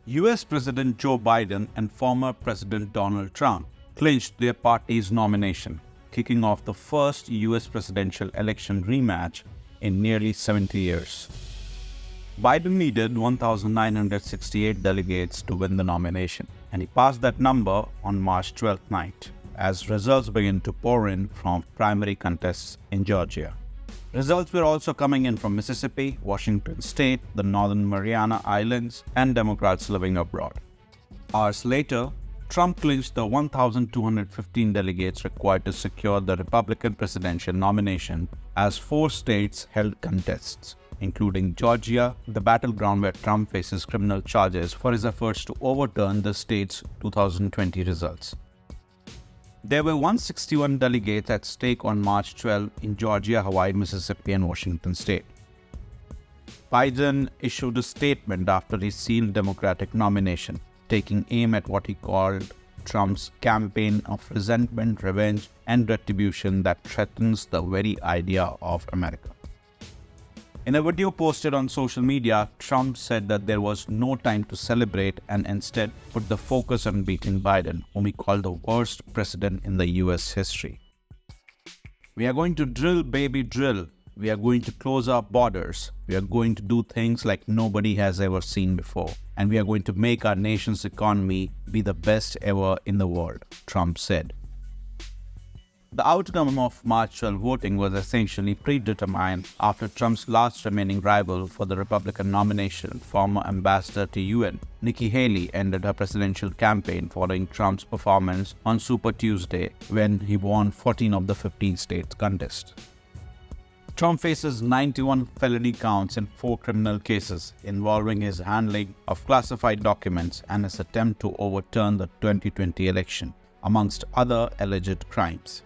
US President Joe Biden and former President Donald Trump clinched their party's nomination, kicking off the first US presidential election rematch in nearly 70 years. Biden needed 1,968 delegates to win the nomination, and he passed that number on March 12th night, as results began to pour in from primary contests in Georgia. Results were also coming in from Mississippi, Washington State, the Northern Mariana Islands, and Democrats living abroad. Hours later, Trump clinched the 1,215 delegates required to secure the Republican presidential nomination, as 4 states held contests, including Georgia, the battleground where Trump faces criminal charges for his efforts to overturn the state's 2020 results. There were 161 delegates at stake on March 12 in Georgia, Hawaii, Mississippi, and Washington State. Biden issued a statement after his sealed Democratic nomination, taking aim at what he called Trump's campaign of resentment, revenge, and retribution that threatens the very idea of America. In a video posted on social media, Trump said that there was no time to celebrate and instead put the focus on beating Biden, whom he called the worst president in the US history. "We are going to drill, baby, drill. We are going to close our borders. We are going to do things like nobody has ever seen before. And we are going to make our nation's economy be the best ever in the world," Trump said. The outcome of March 12 voting was essentially predetermined after Trump's last remaining rival for the Republican nomination, former ambassador to UN, Nikki Haley, ended her presidential campaign following Trump's performance on Super Tuesday when he won 14 of the 15 states contest. Trump faces 91 felony counts in 4 criminal cases involving his handling of classified documents and his attempt to overturn the 2020 election, amongst other alleged crimes.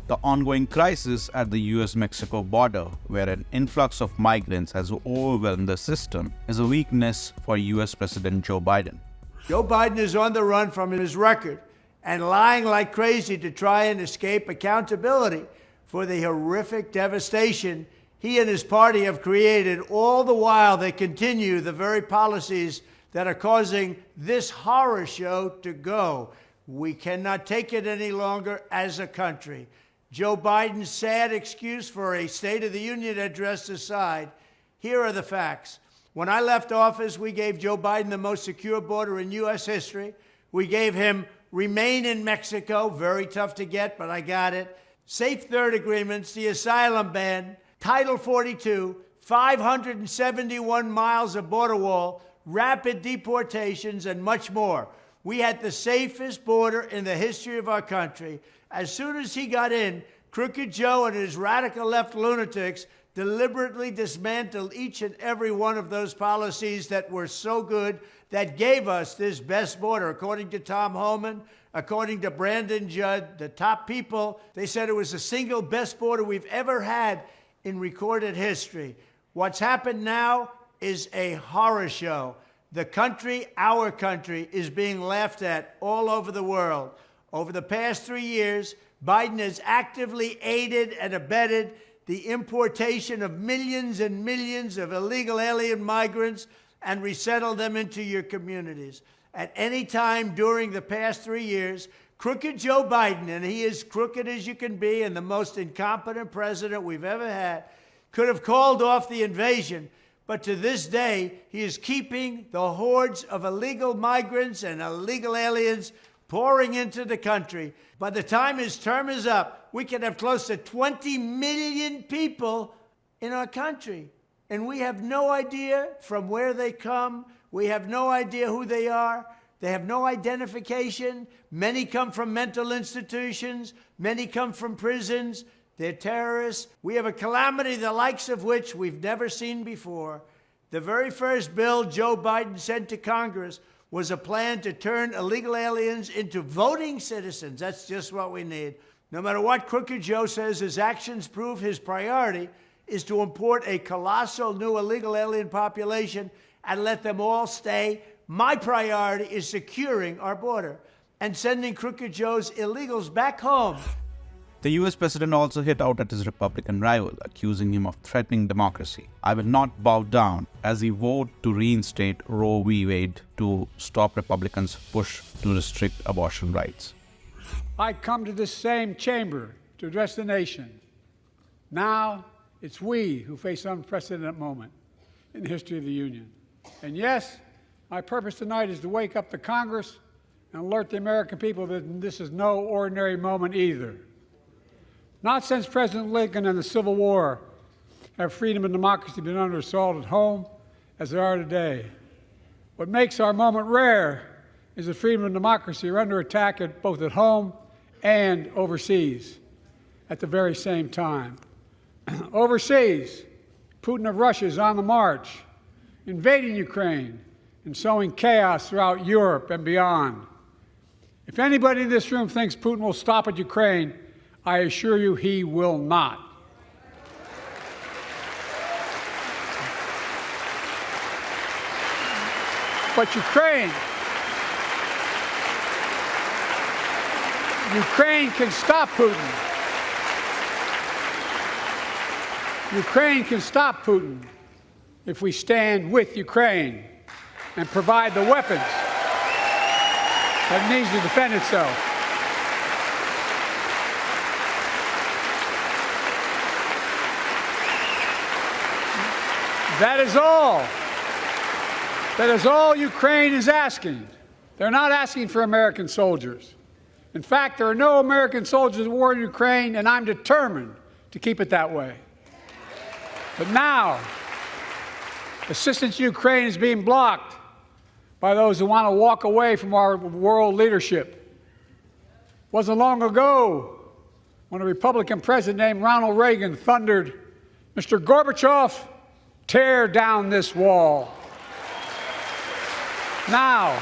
The ongoing crisis at the US-Mexico border, where an influx of migrants has overwhelmed the system, is a weakness for US President Joe Biden. Joe Biden is on the run from his record and lying like crazy to try and escape accountability for the horrific devastation he and his party have created. All the while, they continue the very policies that are causing this horror show to go. We cannot take it any longer as a country. Joe Biden's sad excuse for a State of the Union address aside, here are the facts. When I left office, we gave Joe Biden the most secure border in U.S. history. We gave him remain in Mexico, very tough to get, but I got it. Safe third agreements, the asylum ban, Title 42, 571 miles of border wall, rapid deportations, and much more. We had the safest border in the history of our country. As soon as he got in, Crooked Joe and his radical left lunatics deliberately dismantled each and every one of those policies that were so good, that gave us this best border. According to Tom Homan, according to Brandon Judd, the top people, they said it was the single best border we've ever had in recorded history. What's happened now is a horror show. The country, our country, is being laughed at all over the world. Over the past 3 years, Biden has actively aided and abetted the importation of millions and millions of illegal alien migrants and resettled them into your communities. At any time during the past 3 years, Crooked Joe Biden, and he is crooked as you can be and the most incompetent president we've ever had, could have called off the invasion. But to this day, he is keeping the hordes of illegal migrants and illegal aliens pouring into the country. By the time his term is up, we could have close to 20 million people in our country. And we have no idea from where they come. We have no idea who they are. They have no identification. Many come from mental institutions. Many come from prisons. They're terrorists. We have a calamity the likes of which we've never seen before. The very first bill Joe Biden sent to Congress was a plan to turn illegal aliens into voting citizens. That's just what we need. No matter what Crooked Joe says, his actions prove his priority is to import a colossal new illegal alien population and let them all stay. My priority is securing our border and sending Crooked Joe's illegals back home The US president also hit out at his Republican rival, accusing him of threatening democracy. "I will not bow down," as he vowed to reinstate Roe v. Wade to stop Republicans' push to restrict abortion rights. I come to this same chamber to address the nation. Now it's we who face an unprecedented moment in the history of the Union. And yes, my purpose tonight is to wake up the Congress and alert the American people that this is no ordinary moment either. Not since President Lincoln and the Civil War have freedom and democracy been under assault at home as they are today. What makes our moment rare is that freedom and democracy are under attack both at home and overseas at the very same time. Overseas, Putin of Russia is on the march, invading Ukraine and sowing chaos throughout Europe and beyond. If anybody in this room thinks Putin will stop at Ukraine, I assure you he will not. But Ukraine can stop Putin. Ukraine can stop Putin if we stand with Ukraine and provide the weapons that it needs to defend itself. That is all. That is all Ukraine is asking. They're not asking for American soldiers. In fact, there are no American soldiers at war in Ukraine, and I'm determined to keep it that way. But now, assistance to Ukraine is being blocked by those who want to walk away from our world leadership. It wasn't long ago when a Republican president named Ronald Reagan thundered, "Mr. Gorbachev, tear down this wall." Now,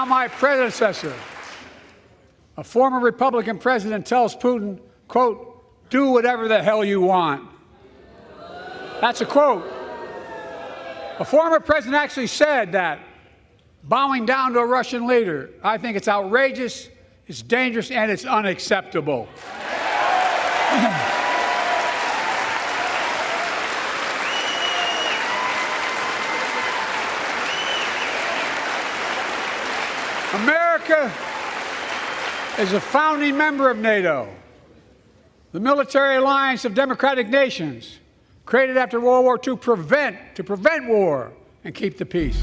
my predecessor, a former Republican president, tells Putin, quote, "Do whatever the hell you want." That's a quote. A former president actually said that, bowing down to a Russian leader. I think it's outrageous, it's dangerous, and it's unacceptable. America is a founding member of NATO, the military alliance of democratic nations created after World War II to prevent war and keep the peace.